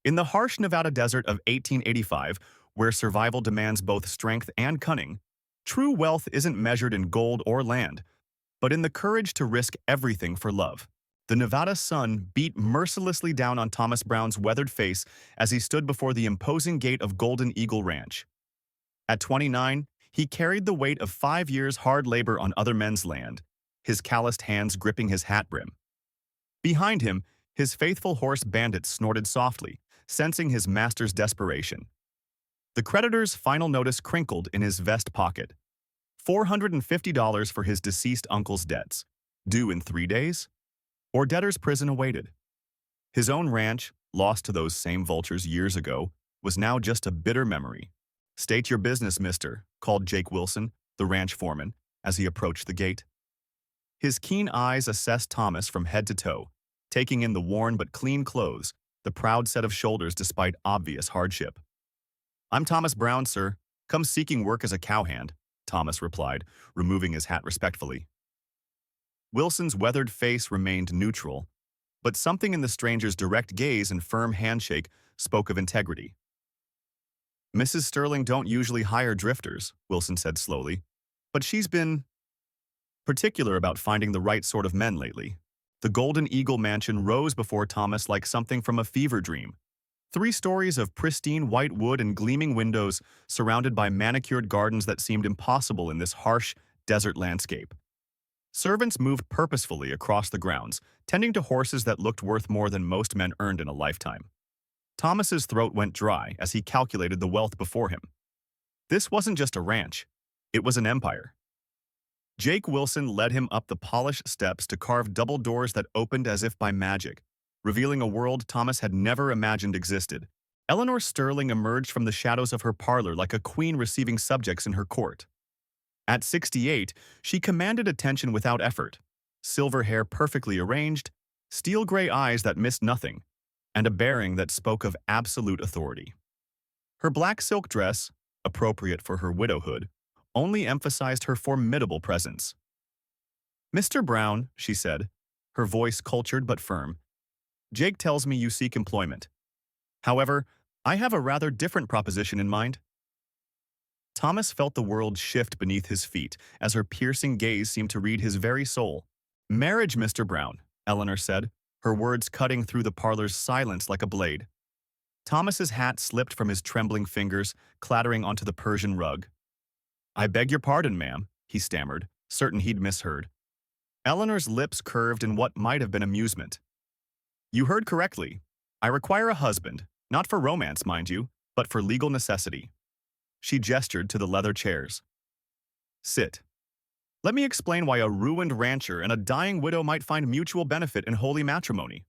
In the harsh Nevada desert of 1885, where survival demands both strength and cunning, true wealth isn't measured in gold or land, but in the courage to risk everything for love. The Nevada sun beat mercilessly down on Thomas Brown's weathered face as he stood before the imposing gate of Golden Eagle Ranch. At 29, he carried the weight of 5 years' hard labor on other men's land, his calloused hands gripping his hat brim. Behind him, his faithful horse Bandit snorted softly, sensing his master's desperation. The creditor's final notice crinkled in his vest pocket. $450 for his deceased uncle's debts, due in 3 days? Or debtor's prison awaited. His own ranch, lost to those same vultures years ago, was now just a bitter memory. "State your business, mister," called Jake Wilson, the ranch foreman, as he approached the gate. His keen eyes assessed Thomas from head to toe, taking in the worn but clean clothes, the proud set of shoulders despite obvious hardship. "I'm Thomas Brown, sir. Come seeking work as a cowhand," Thomas replied, removing his hat respectfully. Wilson's weathered face remained neutral, but something in the stranger's direct gaze and firm handshake spoke of integrity. "Mrs. Sterling don't usually hire drifters," Wilson said slowly, "but she's been particular about finding the right sort of men lately." The Golden Eagle Mansion rose before Thomas like something from a fever dream. 3 stories of pristine white wood and gleaming windows, surrounded by manicured gardens that seemed impossible in this harsh, desert landscape. Servants moved purposefully across the grounds, tending to horses that looked worth more than most men earned in a lifetime. Thomas's throat went dry as he calculated the wealth before him. This wasn't just a ranch, it was an empire. Jake Wilson led him up the polished steps to carved double doors that opened as if by magic, revealing a world Thomas had never imagined existed. Eleanor Sterling emerged from the shadows of her parlor like a queen receiving subjects in her court. At 68, she commanded attention without effort, silver hair perfectly arranged, steel-gray eyes that missed nothing, and a bearing that spoke of absolute authority. Her black silk dress, appropriate for her widowhood, only emphasized her formidable presence. "Mr. Brown," she said, her voice cultured but firm, "Jake tells me you seek employment. However, I have a rather different proposition in mind." Thomas felt the world shift beneath his feet as her piercing gaze seemed to read his very soul. "Marriage, Mr. Brown," Eleanor said, her words cutting through the parlor's silence like a blade. Thomas's hat slipped from his trembling fingers, clattering onto the Persian rug. "I beg your pardon, ma'am," he stammered, certain he'd misheard. Eleanor's lips curved in what might have been amusement. "You heard correctly. I require a husband, not for romance, mind you, but for legal necessity." She gestured to the leather chairs. "Sit. Let me explain why a ruined rancher and a dying widow might find mutual benefit in holy matrimony."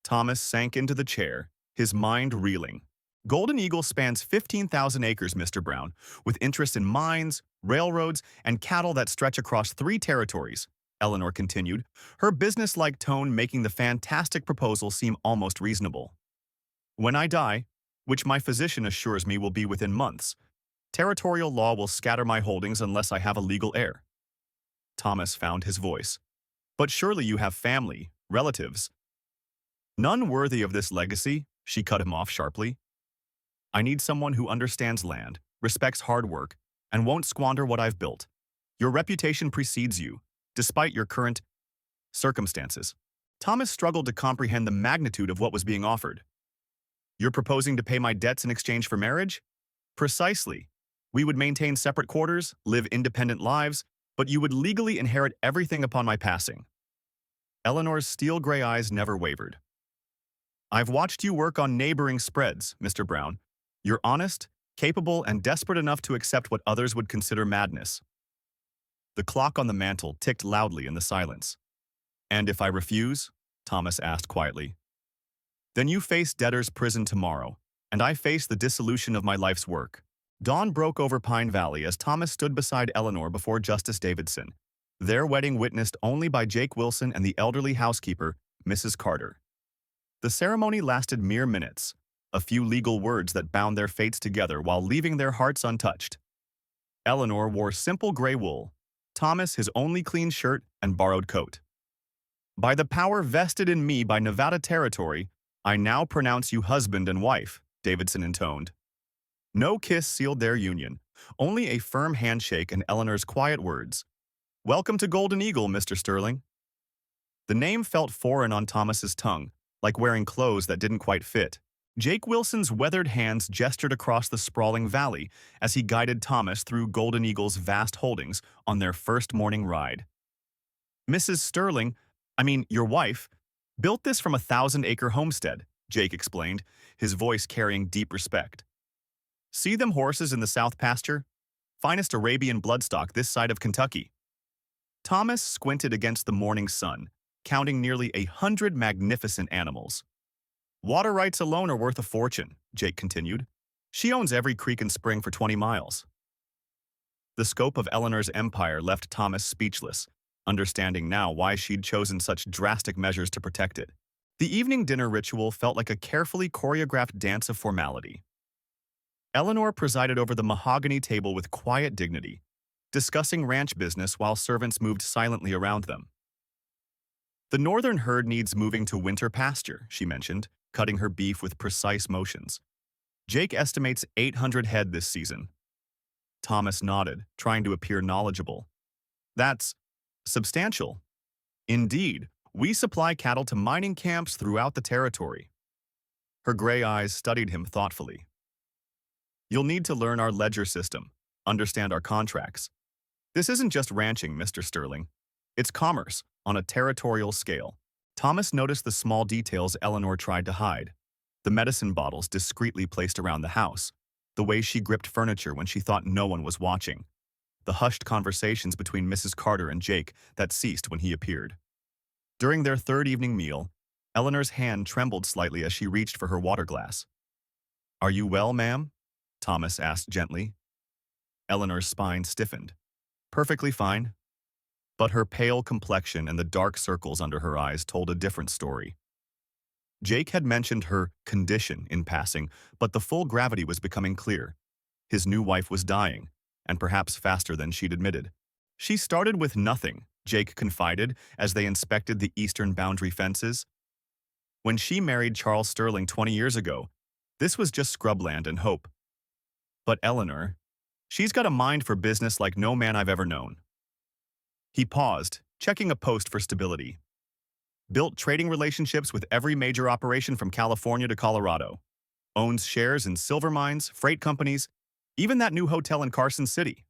Thomas sank into the chair, his mind reeling. "Golden Eagle spans 15,000 acres, Mr. Brown, with interest in mines, railroads, and cattle that stretch across 3 territories," Eleanor continued, her business-like tone making the fantastic proposal seem almost reasonable. "When I die, which my physician assures me will be within months, territorial law will scatter my holdings unless I have a legal heir." Thomas found his voice. "But surely you have family, relatives." "None worthy of this legacy," she cut him off sharply. "I need someone who understands land, respects hard work, and won't squander what I've built. Your reputation precedes you, despite your current circumstances." Thomas struggled to comprehend the magnitude of what was being offered. "You're proposing to pay my debts in exchange for marriage?" "Precisely. We would maintain separate quarters, live independent lives, but you would legally inherit everything upon my passing." Eleanor's steel-gray eyes never wavered. "I've watched you work on neighboring spreads, Mr. Brown. You're honest, capable, and desperate enough to accept what others would consider madness." The clock on the mantel ticked loudly in the silence. "And if I refuse?" Thomas asked quietly. "Then you face debtor's prison tomorrow, and I face the dissolution of my life's work." Dawn broke over Pine Valley as Thomas stood beside Eleanor before Justice Davidson, their wedding witnessed only by Jake Wilson and the elderly housekeeper, Mrs. Carter. The ceremony lasted mere minutes, a few legal words that bound their fates together while leaving their hearts untouched. Eleanor wore simple gray wool, Thomas his only clean shirt and borrowed coat. "By the power vested in me by Nevada territory, I now pronounce you husband and wife, Davidson intoned. No kiss sealed their union, only a firm handshake and Eleanor's quiet words. Welcome to Golden Eagle, Mr. Sterling. The name felt foreign on Thomas's tongue, like wearing clothes that didn't quite fit. Jake Wilson's weathered hands gestured across the sprawling valley as he guided Thomas through Golden Eagle's vast holdings on their first morning ride. Mrs. Sterling, your wife, built this from a 1,000-acre homestead, Jake explained, his voice carrying deep respect. See them horses in the south pasture? Finest Arabian bloodstock this side of Kentucky. Thomas squinted against the morning sun, counting nearly 100 magnificent animals. Water rights alone are worth a fortune, Jake continued. She owns every creek and spring for 20 miles. The scope of Eleanor's empire left Thomas speechless, understanding now why she'd chosen such drastic measures to protect it. The evening dinner ritual felt like a carefully choreographed dance of formality. Eleanor presided over the mahogany table with quiet dignity, discussing ranch business while servants moved silently around them. The northern herd needs moving to winter pasture, she mentioned, cutting her beef with precise motions. Jake estimates 800 head this season. Thomas nodded, trying to appear knowledgeable. That's substantial. Indeed, we supply cattle to mining camps throughout the territory. Her gray eyes studied him thoughtfully. You'll need to learn our ledger system, understand our contracts. This isn't just ranching, Mr. Sterling. It's commerce, on a territorial scale. Thomas noticed the small details Eleanor tried to hide. The medicine bottles discreetly placed around the house, the way she gripped furniture when she thought no one was watching, the hushed conversations between Mrs. Carter and Jake that ceased when he appeared. During their third evening meal, Eleanor's hand trembled slightly as she reached for her water glass. Are you well, ma'am? Thomas asked gently. Eleanor's spine stiffened. Perfectly fine. But her pale complexion and the dark circles under her eyes told a different story. Jake had mentioned her condition in passing, but the full gravity was becoming clear. His new wife was dying, and perhaps faster than she'd admitted. She started with nothing, Jake confided as they inspected the eastern boundary fences. When she married Charles Sterling 20 years ago, this was just scrubland and hope. But Eleanor, she's got a mind for business like no man I've ever known. He paused, checking a post for stability. Built trading relationships with every major operation from California to Colorado. Owns shares in silver mines, freight companies, even that new hotel in Carson City.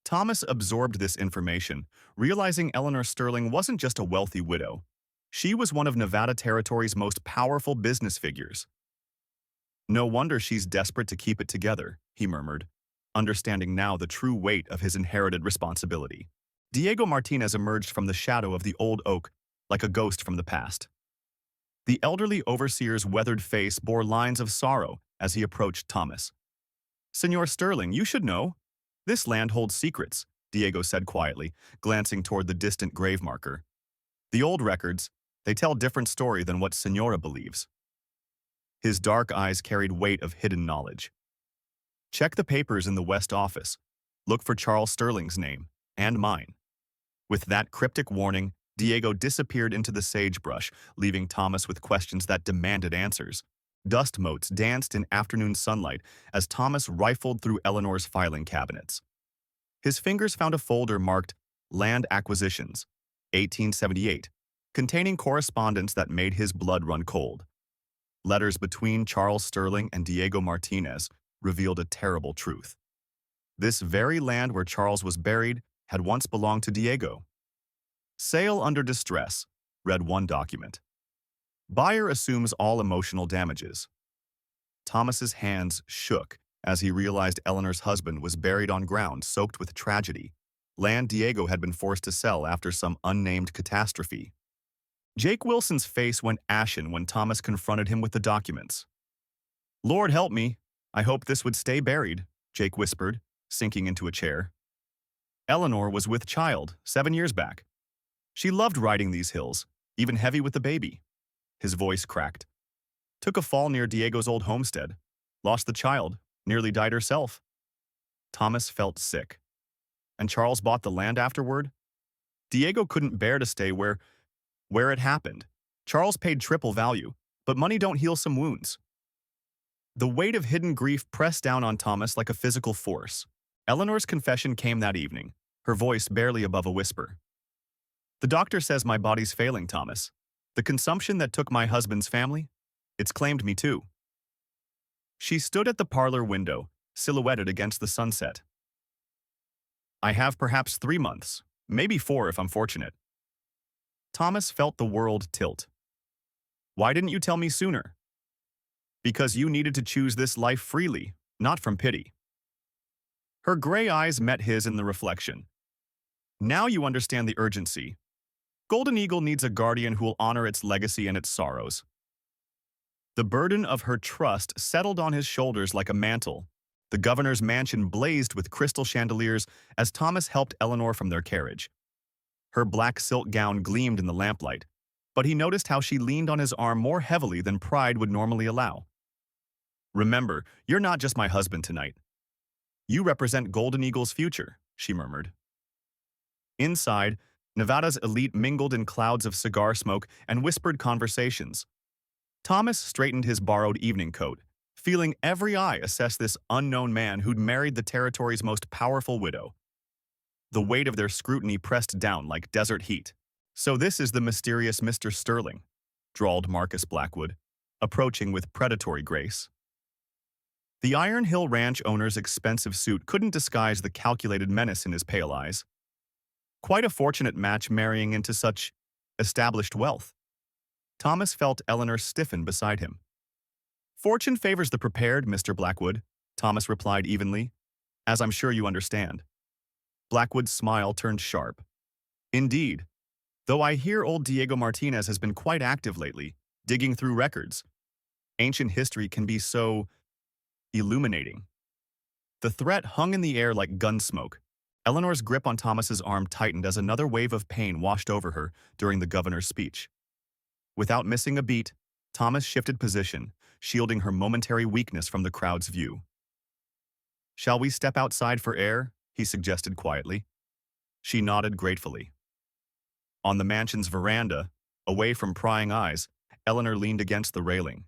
Thomas absorbed this information, realizing Eleanor Sterling wasn't just a wealthy widow. She was one of Nevada Territory's most powerful business figures. No wonder she's desperate to keep it together, he murmured, understanding now the true weight of his inherited responsibility. Diego Martinez emerged from the shadow of the old oak like a ghost from the past. The elderly overseer's weathered face bore lines of sorrow as he approached Thomas. Senor Sterling, you should know. This land holds secrets, Diego said quietly, glancing toward the distant grave marker. The old records, they tell a different story than what Senora believes. His dark eyes carried weight of hidden knowledge. Check the papers in the West office. Look for Charles Sterling's name, and mine. With that cryptic warning, Diego disappeared into the sagebrush, leaving Thomas with questions that demanded answers. Dust motes danced in afternoon sunlight as Thomas rifled through Eleanor's filing cabinets. His fingers found a folder marked Land Acquisitions, 1878, containing correspondence that made his blood run cold. Letters between Charles Sterling and Diego Martinez revealed a terrible truth. This very land where Charles was buried had once belonged to Diego. Sale under distress, read one document. Buyer assumes all emotional damages. Thomas's hands shook as he realized Eleanor's husband was buried on ground soaked with tragedy, land Diego had been forced to sell after some unnamed catastrophe. Jake Wilson's face went ashen when Thomas confronted him with the documents. Lord help me, I hoped this would stay buried, Jake whispered, sinking into a chair. Eleanor was with child 7 years back. She loved riding these hills, even heavy with the baby. His voice cracked. Took a fall near Diego's old homestead. Lost the child, nearly died herself. Thomas felt sick. And Charles bought the land afterward? Diego couldn't bear to stay where it happened. Charles paid triple value, but money don't heal some wounds. The weight of hidden grief pressed down on Thomas like a physical force. Eleanor's confession came that evening, her voice barely above a whisper. The doctor says my body's failing, Thomas. The consumption that took my husband's family, it's claimed me too. She stood at the parlor window, silhouetted against the sunset. I have perhaps 3 months, maybe 4 if I'm fortunate. Thomas felt the world tilt. Why didn't you tell me sooner? Because you needed to choose this life freely, not from pity. Her gray eyes met his in the reflection. Now you understand the urgency. Golden Eagle needs a guardian who will honor its legacy and its sorrows. The burden of her trust settled on his shoulders like a mantle. The governor's mansion blazed with crystal chandeliers as Thomas helped Eleanor from their carriage. Her black silk gown gleamed in the lamplight, but he noticed how she leaned on his arm more heavily than pride would normally allow. Remember, you're not just my husband tonight. You represent Golden Eagle's future, she murmured. Inside, Nevada's elite mingled in clouds of cigar smoke and whispered conversations. Thomas straightened his borrowed evening coat, feeling every eye assess this unknown man who'd married the territory's most powerful widow. The weight of their scrutiny pressed down like desert heat. So this is the mysterious Mr. Sterling, drawled Marcus Blackwood, approaching with predatory grace. The Iron Hill Ranch owner's expensive suit couldn't disguise the calculated menace in his pale eyes. Quite a fortunate match marrying into such established wealth. Thomas felt Eleanor stiffen beside him. Fortune favors the prepared, Mr. Blackwood, Thomas replied evenly, as I'm sure you understand. Blackwood's smile turned sharp. Indeed, though I hear old Diego Martinez has been quite active lately, digging through records. Ancient history can be so illuminating. The threat hung in the air like gun smoke. Eleanor's grip on Thomas's arm tightened as another wave of pain washed over her during the governor's speech. Without missing a beat, Thomas shifted position, shielding her momentary weakness from the crowd's view. Shall we step outside for air? He suggested quietly. She nodded gratefully. On the mansion's veranda, away from prying eyes, Eleanor leaned against the railing.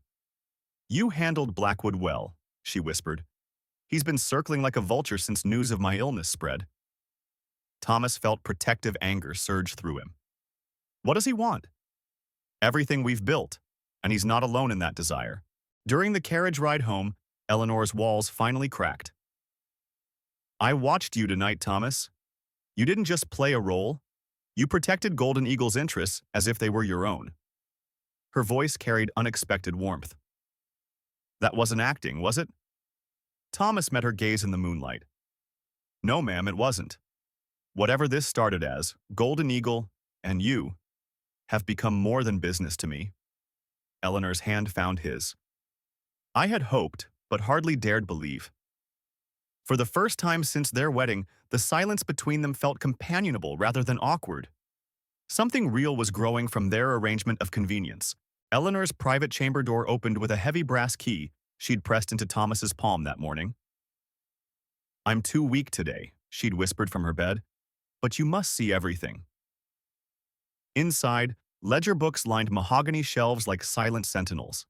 You handled Blackwood well, she whispered. He's been circling like a vulture since news of my illness spread. Thomas felt protective anger surge through him. What does he want? Everything we've built, and he's not alone in that desire. During the carriage ride home, Eleanor's walls finally cracked. I watched you tonight, Thomas. You didn't just play a role. You protected Golden Eagle's interests as if they were your own. Her voice carried unexpected warmth. That wasn't acting, was it? Thomas met her gaze in the moonlight. No, ma'am, it wasn't. Whatever this started as, Golden Eagle and you have become more than business to me. Eleanor's hand found his. I had hoped, but hardly dared believe. For the first time since their wedding, the silence between them felt companionable rather than awkward. Something real was growing from their arrangement of convenience. Eleanor's private chamber door opened with a heavy brass key she'd pressed into Thomas's palm that morning. I'm too weak today, she'd whispered from her bed, but you must see everything. Inside, ledger books lined mahogany shelves like silent sentinels.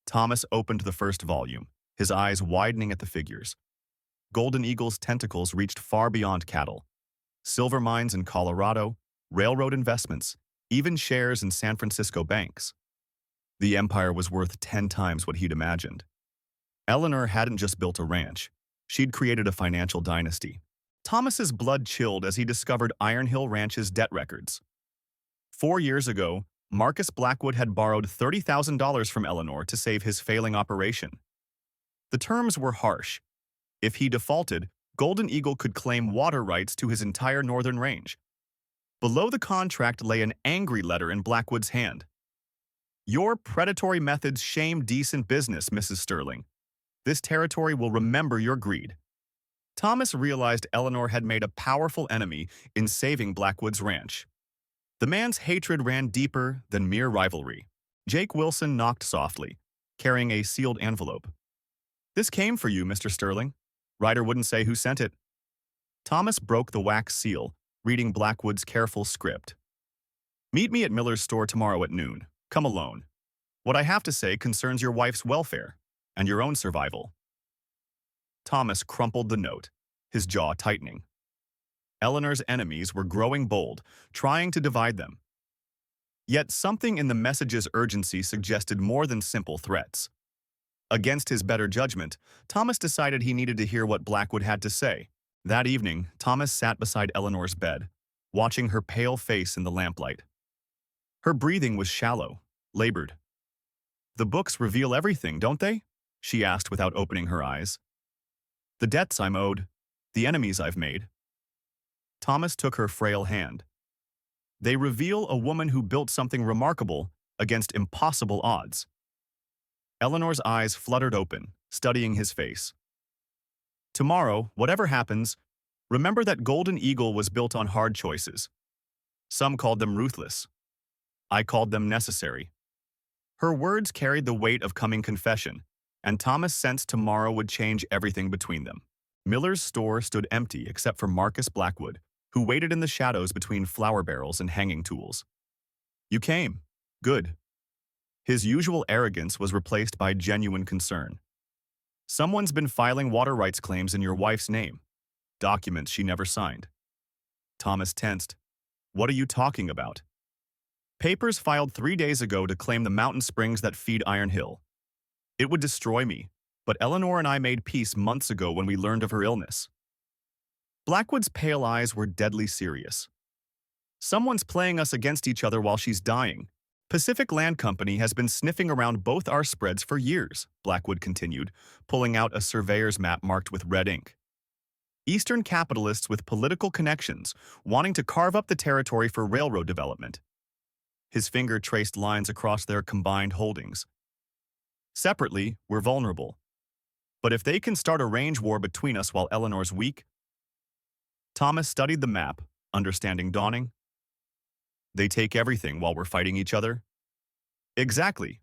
Thomas opened the first volume, his eyes widening at the figures. Golden Eagle's tentacles reached far beyond cattle. Silver mines in Colorado, railroad investments, even shares in San Francisco banks. The empire was worth 10 times what he'd imagined. Eleanor hadn't just built a ranch. She'd created a financial dynasty. Thomas's blood chilled as he discovered Iron Hill Ranch's debt records. 4 years ago, Marcus Blackwood had borrowed $30,000 from Eleanor to save his failing operation. The terms were harsh. If he defaulted, Golden Eagle could claim water rights to his entire northern range. Below the contract lay an angry letter in Blackwood's hand. Your predatory methods shame decent business, Mrs. Sterling. This territory will remember your greed. Thomas realized Eleanor had made a powerful enemy in saving Blackwood's ranch. The man's hatred ran deeper than mere rivalry. Jake Wilson knocked softly, carrying a sealed envelope. This came for you, Mr. Sterling. Ryder wouldn't say who sent it. Thomas broke the wax seal, reading Blackwood's careful script. Meet me at Miller's store tomorrow at noon. Come alone. What I have to say concerns your wife's welfare and your own survival. Thomas crumpled the note, his jaw tightening. Eleanor's enemies were growing bold, trying to divide them. Yet something in the message's urgency suggested more than simple threats. Against his better judgment, Thomas decided he needed to hear what Blackwood had to say. That evening, Thomas sat beside Eleanor's bed, watching her pale face in the lamplight. Her breathing was shallow, labored. "The books reveal everything, don't they?" she asked without opening her eyes. "The debts I'm owed, the enemies I've made." Thomas took her frail hand. "They reveal a woman who built something remarkable against impossible odds." Eleanor's eyes fluttered open, studying his face. "Tomorrow, whatever happens, remember that Golden Eagle was built on hard choices. Some called them ruthless. I called them necessary." Her words carried the weight of coming confession, and Thomas sensed tomorrow would change everything between them. Miller's store stood empty except for Marcus Blackwood, who waited in the shadows between flour barrels and hanging tools. "You came. Good." His usual arrogance was replaced by genuine concern. "Someone's been filing water rights claims in your wife's name, documents she never signed." Thomas tensed. "What are you talking about?" "Papers filed 3 days ago to claim the mountain springs that feed Iron Hill. It would destroy me, but Eleanor and I made peace months ago when we learned of her illness." Blackwood's pale eyes were deadly serious. "Someone's playing us against each other while she's dying. Pacific Land Company has been sniffing around both our spreads for years," Blackwood continued, pulling out a surveyor's map marked with red ink. "Eastern capitalists with political connections, wanting to carve up the territory for railroad development." His finger traced lines across their combined holdings. "Separately, we're vulnerable. But if they can start a range war between us while Eleanor's weak..." Thomas studied the map, understanding dawning. "They take everything while we're fighting each other?" "Exactly.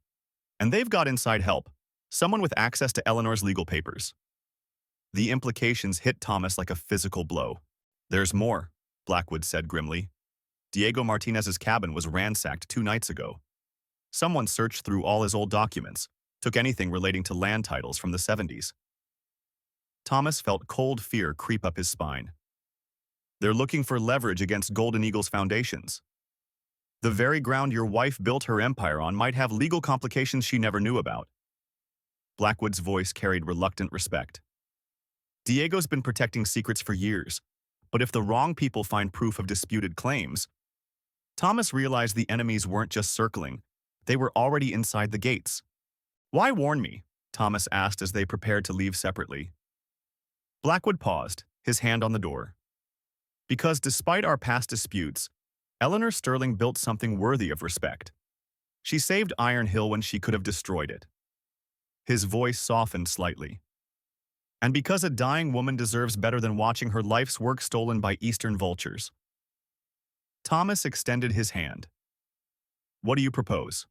And they've got inside help, someone with access to Eleanor's legal papers." The implications hit Thomas like a physical blow. "There's more," Blackwood said grimly. "Diego Martinez's cabin was ransacked 2 nights ago. Someone searched through all his old documents, took anything relating to land titles from the 70s. Thomas felt cold fear creep up his spine. "They're looking for leverage against Golden Eagle's foundations. The very ground your wife built her empire on might have legal complications she never knew about." Blackwood's voice carried reluctant respect. "Diego's been protecting secrets for years, but if the wrong people find proof of disputed claims..." Thomas realized the enemies weren't just circling, they were already inside the gates. "Why warn me?" Thomas asked as they prepared to leave separately. Blackwood paused, his hand on the door. "Because despite our past disputes, Eleanor Sterling built something worthy of respect. She saved Iron Hill when she could have destroyed it." His voice softened slightly. "And because a dying woman deserves better than watching her life's work stolen by Eastern vultures." Thomas extended his hand. "What do you propose?"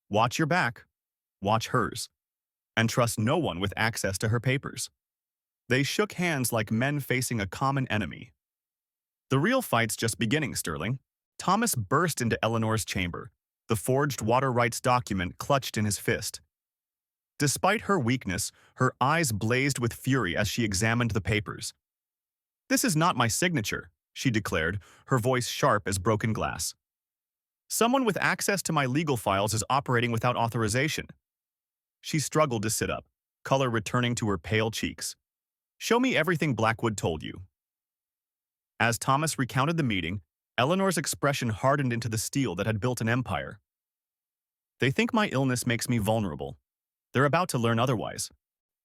"Watch your back, watch hers, and trust no one with access to her papers." They shook hands like men facing a common enemy. "The real fight's just beginning, Sterling." Thomas burst into Eleanor's chamber, the forged water rights document clutched in his fist. Despite her weakness, her eyes blazed with fury as she examined the papers. "This is not my signature," she declared, her voice sharp as broken glass. "Someone with access to my legal files is operating without authorization." She struggled to sit up, color returning to her pale cheeks. "Show me everything Blackwood told you." As Thomas recounted the meeting, Eleanor's expression hardened into the steel that had built an empire. "They think my illness makes me vulnerable. They're about to learn otherwise.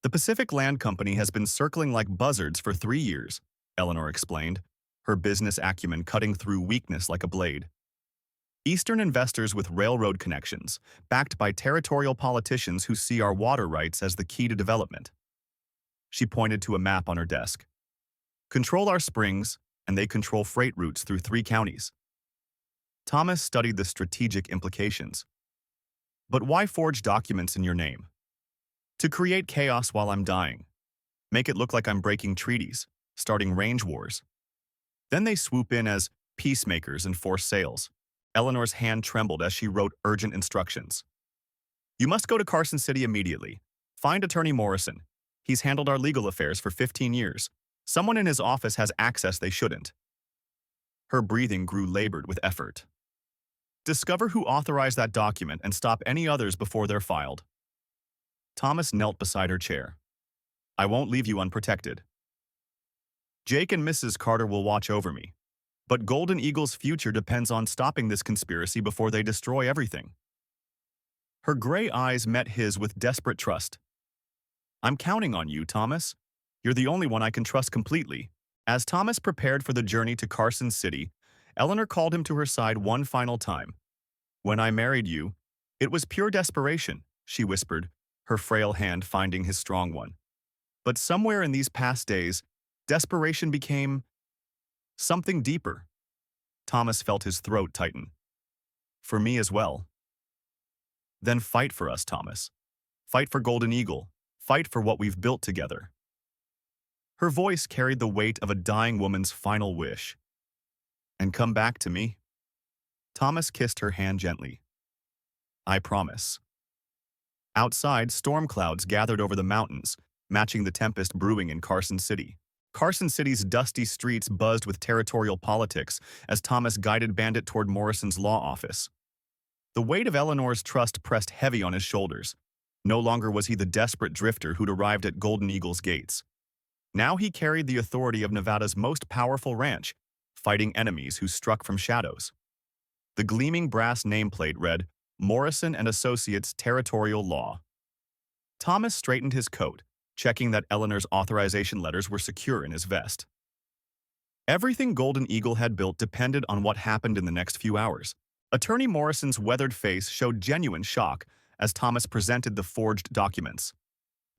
The Pacific Land Company has been circling like buzzards for 3 years, Eleanor explained, her business acumen cutting through weakness like a blade. Eastern investors with railroad connections, backed by territorial politicians who see our water rights as the key to development." She pointed to a map on her desk. "Control our springs, and they control freight routes through 3 counties." Thomas studied the strategic implications. "But why forge documents in your name?" "To create chaos while I'm dying. Make it look like I'm breaking treaties, starting range wars. Then they swoop in as peacemakers and force sales." Eleanor's hand trembled as she wrote urgent instructions. You must go to Carson City immediately. Find Attorney Morrison. He's handled our legal affairs for 15 years. Someone in his office has access they shouldn't. Her breathing grew labored with effort. Discover who authorized that document and stop any others before they're filed. Thomas knelt beside her chair. I won't leave you unprotected. Jake and Mrs. Carter will watch over me. But Golden Eagle's future depends on stopping this conspiracy before they destroy everything. Her gray eyes met his with desperate trust. I'm counting on you, Thomas. You're the only one I can trust completely. As Thomas prepared for the journey to Carson City, Eleanor called him to her side one final time. When I married you, it was pure desperation, she whispered, her frail hand finding his strong one. But somewhere in these past days, desperation became something deeper. Thomas felt his throat tighten. For me as well. Then fight for us, Thomas. Fight for Golden Eagle. Fight for what we've built together. Her voice carried the weight of a dying woman's final wish. And come back to me. Thomas kissed her hand gently. I promise. Outside, storm clouds gathered over the mountains, matching the tempest brewing in Carson City. Carson City's dusty streets buzzed with territorial politics as Thomas guided Bandit toward Morrison's law office. The weight of Eleanor's trust pressed heavy on his shoulders. No longer was he the desperate drifter who'd arrived at Golden Eagle's gates. Now he carried the authority of Nevada's most powerful ranch, fighting enemies who struck from shadows. The gleaming brass nameplate read, Morrison and Associates Territorial Law. Thomas straightened his coat, checking that Eleanor's authorization letters were secure in his vest. Everything Golden Eagle had built depended on what happened in the next few hours. Attorney Morrison's weathered face showed genuine shock as Thomas presented the forged documents.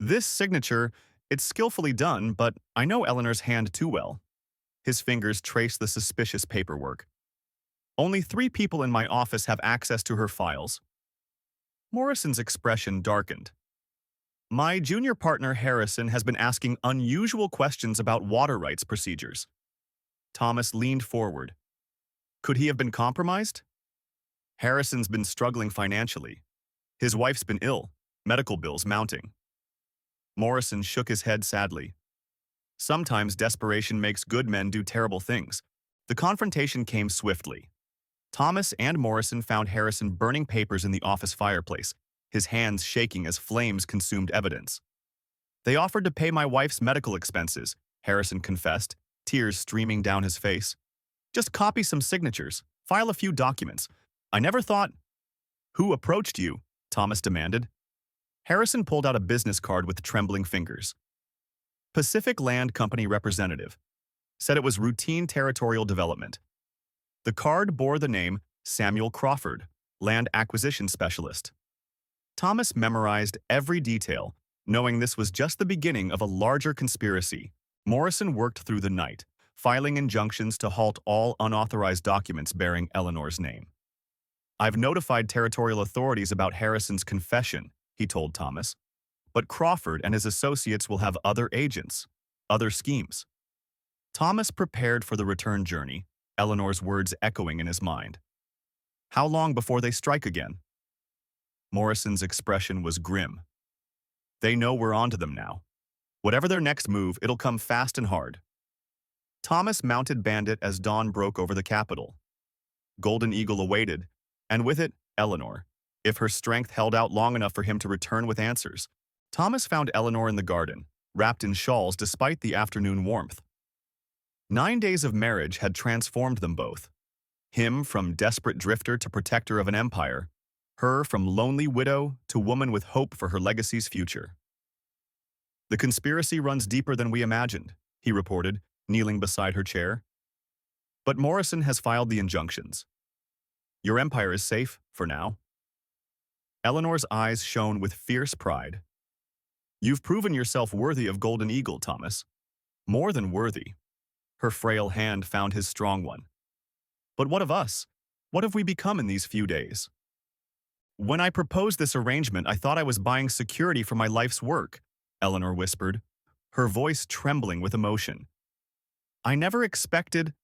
This signature, it's skillfully done, but I know Eleanor's hand too well. His fingers traced the suspicious paperwork. Only 3 people in my office have access to her files. Morrison's expression darkened. My junior partner Harrison has been asking unusual questions about water rights procedures. Thomas leaned forward. Could he have been compromised? Harrison's been struggling financially. His wife's been ill, medical bills mounting. Morrison shook his head sadly. Sometimes desperation makes good men do terrible things. The confrontation came swiftly. Thomas and Morrison found Harrison burning papers in the office fireplace, his hands shaking as flames consumed evidence. They offered to pay my wife's medical expenses, Harrison confessed, tears streaming down his face. Just copy some signatures, file a few documents. I never thought— Who approached you? Thomas demanded. Harrison pulled out a business card with trembling fingers. Pacific Land Company representative. Said it was routine territorial development. The card bore the name Samuel Crawford, land acquisition specialist. Thomas memorized every detail, knowing this was just the beginning of a larger conspiracy. Morrison worked through the night, filing injunctions to halt all unauthorized documents bearing Eleanor's name. I've notified territorial authorities about Harrison's confession, he told Thomas. But Crawford and his associates will have other agents, other schemes. Thomas prepared for the return journey, Eleanor's words echoing in his mind. How long before they strike again? Morrison's expression was grim. They know we're onto them now. Whatever their next move, it'll come fast and hard. Thomas mounted Bandit as dawn broke over the capital. Golden Eagle awaited, and with it, Eleanor, if her strength held out long enough for him to return with answers. Thomas found Eleanor in the garden, wrapped in shawls despite the afternoon warmth. 9 days of marriage had transformed them both. Him from desperate drifter to protector of an empire, her from lonely widow to woman with hope for her legacy's future. The conspiracy runs deeper than we imagined, he reported, kneeling beside her chair. But Morrison has filed the injunctions. Your empire is safe, for now. Eleanor's eyes shone with fierce pride. You've proven yourself worthy of Golden Eagle, Thomas. More than worthy. Her frail hand found his strong one. But what of us? What have we become in these few days? When I proposed this arrangement, I thought I was buying security for my life's work, Eleanor whispered, her voice trembling with emotion. I never expected—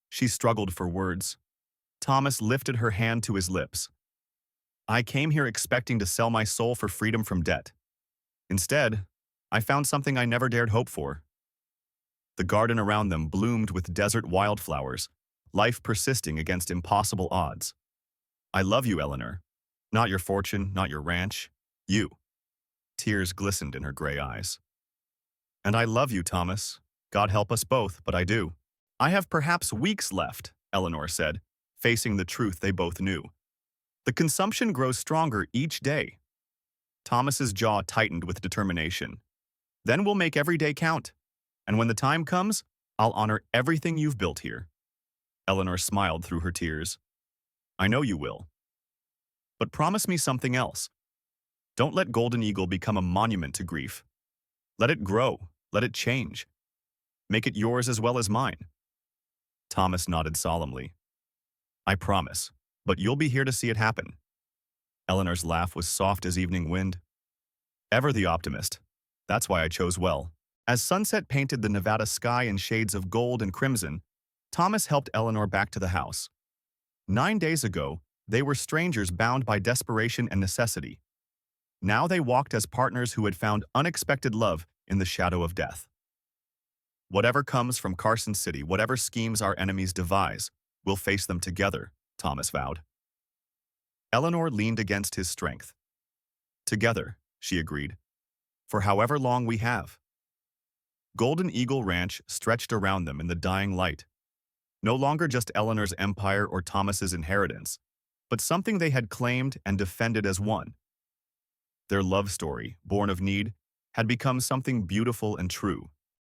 She struggled for words. Thomas lifted her hand to his lips. I came here expecting to sell my soul for freedom from debt. Instead, I found something I never dared hope for. The garden around them bloomed with desert wildflowers, life persisting against impossible odds. I love you, Eleanor. Not your fortune, not your ranch. You. Tears glistened in her gray eyes. And I love you, Thomas. God help us both, but I do. I have perhaps weeks left, Eleanor said, facing the truth they both knew. The consumption grows stronger each day. Thomas's jaw tightened with determination. Then we'll make every day count. And when the time comes, I'll honor everything you've built here. Eleanor smiled through her tears. I know you will. But promise me something else. Don't let Golden Eagle become a monument to grief. Let it grow. Let it change. Make it yours as well as mine. Thomas nodded solemnly. I promise, but you'll be here to see it happen. Eleanor's laugh was soft as evening wind. Ever the optimist. That's why I chose well. As sunset painted the Nevada sky in shades of gold and crimson, Thomas helped Eleanor back to the house. 9 days ago, they were strangers bound by desperation and necessity. Now they walked as partners who had found unexpected love in the shadow of death. Whatever comes from Carson City, whatever schemes our enemies devise, we'll face them together, Thomas vowed. Eleanor leaned against his strength. Together, she agreed, for however long we have. Golden Eagle Ranch stretched around them in the dying light. No longer just Eleanor's empire or Thomas's inheritance, but something they had claimed and defended as one. Their love story, born of need, had become something beautiful and true.